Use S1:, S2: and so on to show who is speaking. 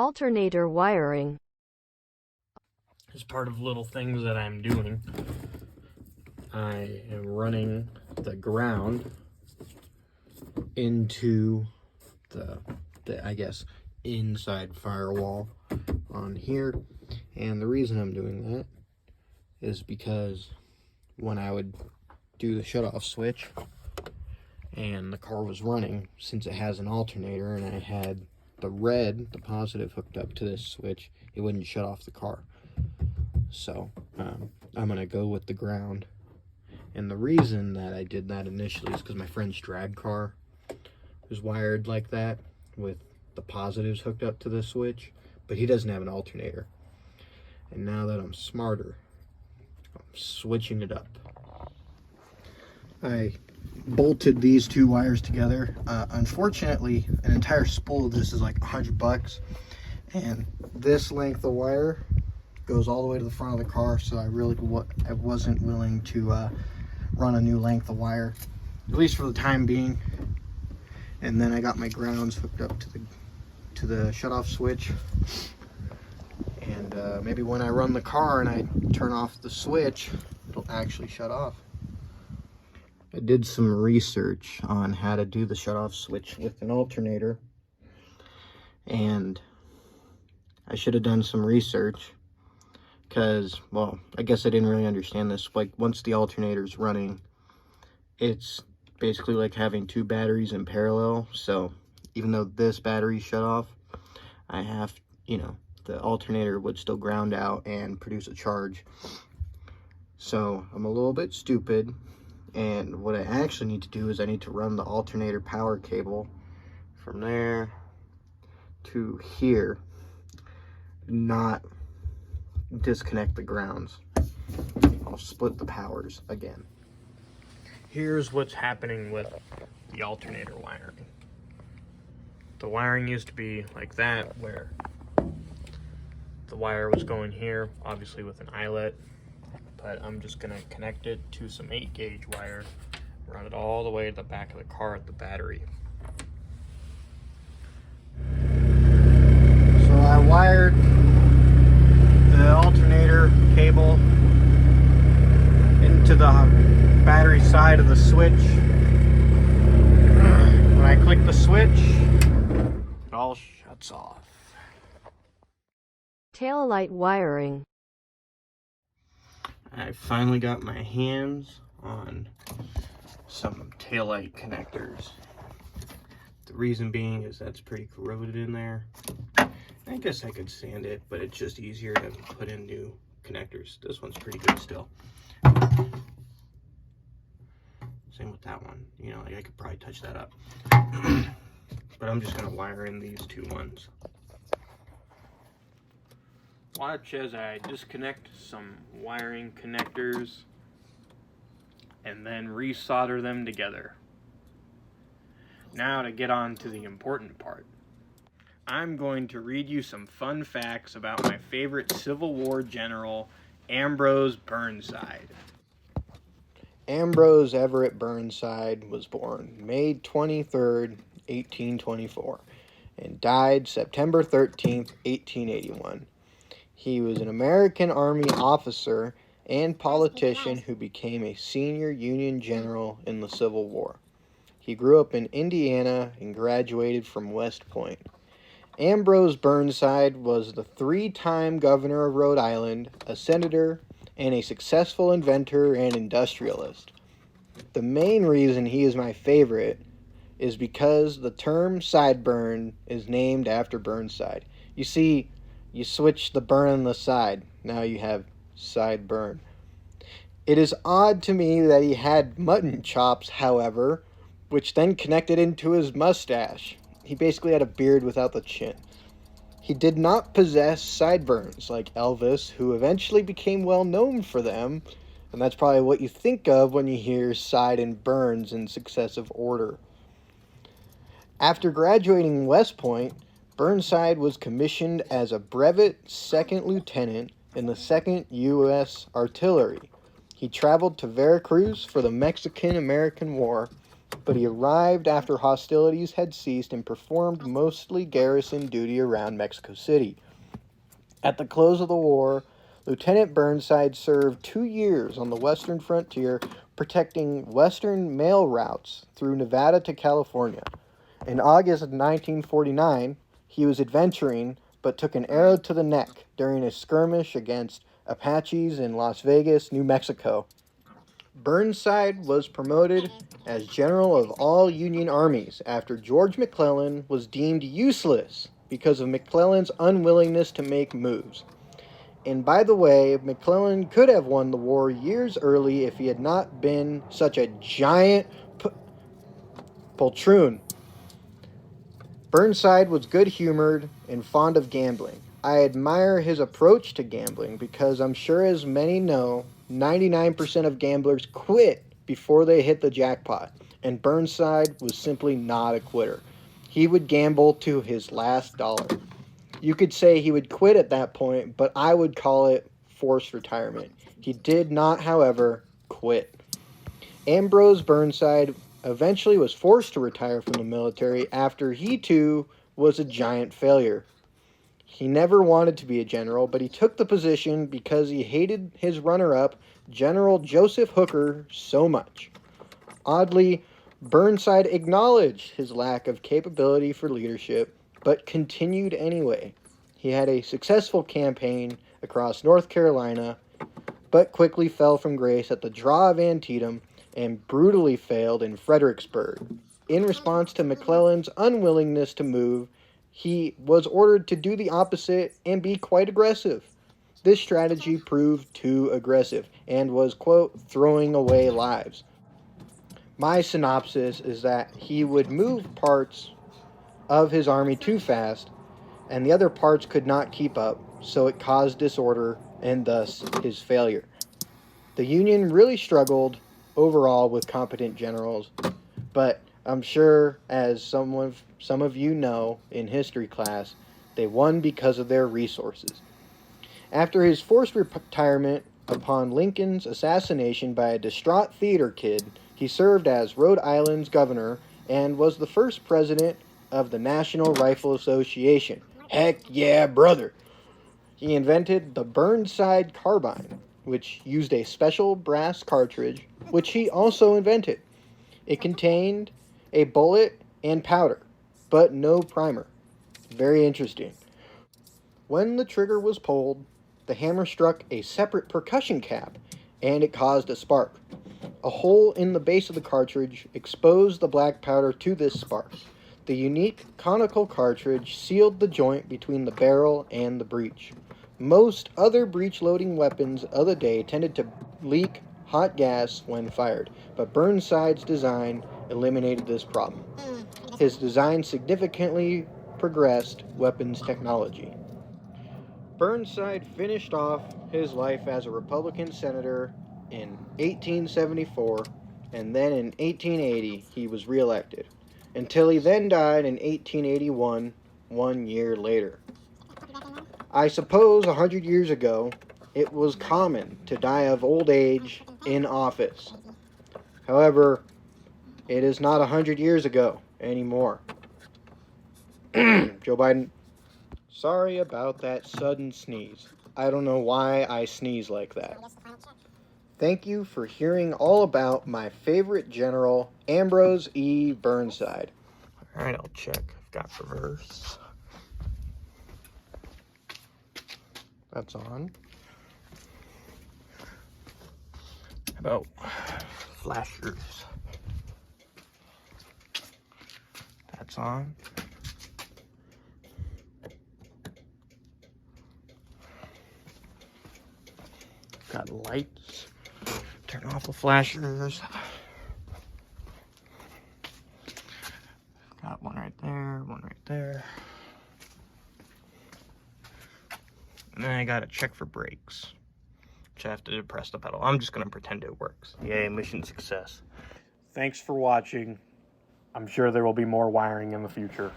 S1: Alternator wiring.
S2: As part of little things that I'm doing, I am running the ground into the I guess inside firewall on here. And the reason I'm doing that is because when I would do the shutoff switch and the car was running, since it has an alternator and I had the positive hooked up to this switch, it wouldn't shut off the car. So I'm gonna go with the ground. And the reason that I did that initially is because my friend's drag car was wired like that with the positives hooked up to the switch, but he doesn't have an alternator. And now that I'm smarter, I'm switching it up. I bolted these two wires together. Unfortunately, an entire spool of this is like $100, and this length of wire goes all the way to the front of the car, so I wasn't willing to run a new length of wire, at least for the time being. And then I got my grounds hooked up to the shutoff switch, and maybe when I run the car and I turn off the switch, it'll actually shut off. I did some research on how to do the shutoff switch with an alternator, and I should have done some research because, well, I guess I didn't really understand this. Like, once the alternator's running, it's basically like having two batteries in parallel. So even though this battery shut off, I have, the alternator would still ground out and produce a charge. So I'm a little bit stupid, and what I actually need to do is I need to run the alternator power cable from there to here, not disconnect the grounds. I'll split the powers again. Here's what's happening with the alternator wiring. The wiring used to be like that, where the wire was going here, obviously with an eyelet, but I'm just gonna connect it to some 8-gauge wire, run it all the way to the back of the car at the battery. So I wired the alternator cable into the battery side of the switch. When I click the switch, it all shuts off.
S1: Taillight wiring.
S2: I finally got my hands on some taillight connectors. The reason being is that's pretty corroded in there. I guess I could sand it, but it's just easier to put in new connectors. This one's pretty good still. Same with that one. I could probably touch that up. But I'm just gonna wire in these two ones. Watch as I disconnect some wiring connectors and then resolder them together. Now to get on to the important part. I'm going to read you some fun facts about my favorite Civil War general, Ambrose Burnside. Ambrose Everett Burnside was born May 23rd, 1824, and died September 13th, 1881. He was an American Army officer and politician who became a senior Union general in the Civil War. He grew up in Indiana and graduated from West Point. Ambrose Burnside was the 3-time governor of Rhode Island, a senator, and a successful inventor and industrialist. The main reason he is my favorite is because the term sideburn is named after Burnside. You see, you switch the burn on the side, now you have sideburn. It is odd to me that he had mutton chops, however, which then connected into his mustache. He basically had a beard without the chin. He did not possess sideburns like Elvis, who eventually became well known for them, and that's probably what you think of when you hear side and burns in successive order. After graduating West Point, Burnside was commissioned as a brevet second lieutenant in the 2nd U.S. Artillery. He traveled to Veracruz for the Mexican-American War, but he arrived after hostilities had ceased and performed mostly garrison duty around Mexico City. At the close of the war, Lieutenant Burnside served 2 years on the western frontier protecting western mail routes through Nevada to California. In August of 1949, he was adventuring but took an arrow to the neck during a skirmish against Apaches in Las Vegas, New Mexico. Burnside was promoted as general of all Union armies after George McClellan was deemed useless because of McClellan's unwillingness to make moves. And by the way, McClellan could have won the war years early if he had not been such a giant poltroon. Burnside was good-humored and fond of gambling. I admire his approach to gambling because I'm sure, as many know, 99% of gamblers quit before they hit the jackpot, and Burnside was simply not a quitter. He would gamble to his last dollar. You could say he would quit at that point, but I would call it forced retirement. He did not, however, quit. Ambrose Burnside eventually was forced to retire from the military after he too was a giant failure. He never wanted to be a general, but he took the position because he hated his runner-up, General Joseph Hooker, so much. Oddly, Burnside acknowledged his lack of capability for leadership, but continued anyway. He had a successful campaign across North Carolina, but quickly fell from grace at the draw of Antietam and brutally failed in Fredericksburg. In response to McClellan's unwillingness to move, he was ordered to do the opposite and be quite aggressive. This strategy proved too aggressive and was, quote, throwing away lives. My synopsis is that he would move parts of his army too fast, and the other parts could not keep up, so it caused disorder and thus his failure. The Union really struggled overall with competent generals, but I'm sure, as some of you know in history class, they won because of their resources. After his forced retirement upon Lincoln's assassination by a distraught theater kid, he served as Rhode Island's governor and was the first president of the National Rifle Association. Heck yeah, brother! He invented the Burnside carbine, which used a special brass cartridge, which he also invented. It contained a bullet and powder, but no primer. Very interesting. When the trigger was pulled, the hammer struck a separate percussion cap, and it caused a spark. A hole in the base of the cartridge exposed the black powder to this spark. The unique conical cartridge sealed the joint between the barrel and the breech. Most other breech-loading weapons of the day tended to leak hot gas when fired, but Burnside's design eliminated this problem. His design significantly progressed weapons technology. Burnside finished off his life as a Republican senator in 1874, and then in 1880 he was reelected, until he then died in 1881, 1 year later. I suppose 100 years ago, it was common to die of old age in office. However, it is not 100 years ago anymore. Joe Biden. Sorry about that sudden sneeze. I don't know why I sneeze like that. Thank you for hearing all about my favorite general, Ambrose E. Burnside. Alright, I'll check. I've got reverse. That's on. How about flashers? That's on. Got lights. Turn off the flashers. Got one right there, one right there. And then I gotta check for brakes, which I have to depress the pedal. I'm just gonna pretend it works. Yay, mission success. Thanks for watching. I'm sure there will be more wiring in the future.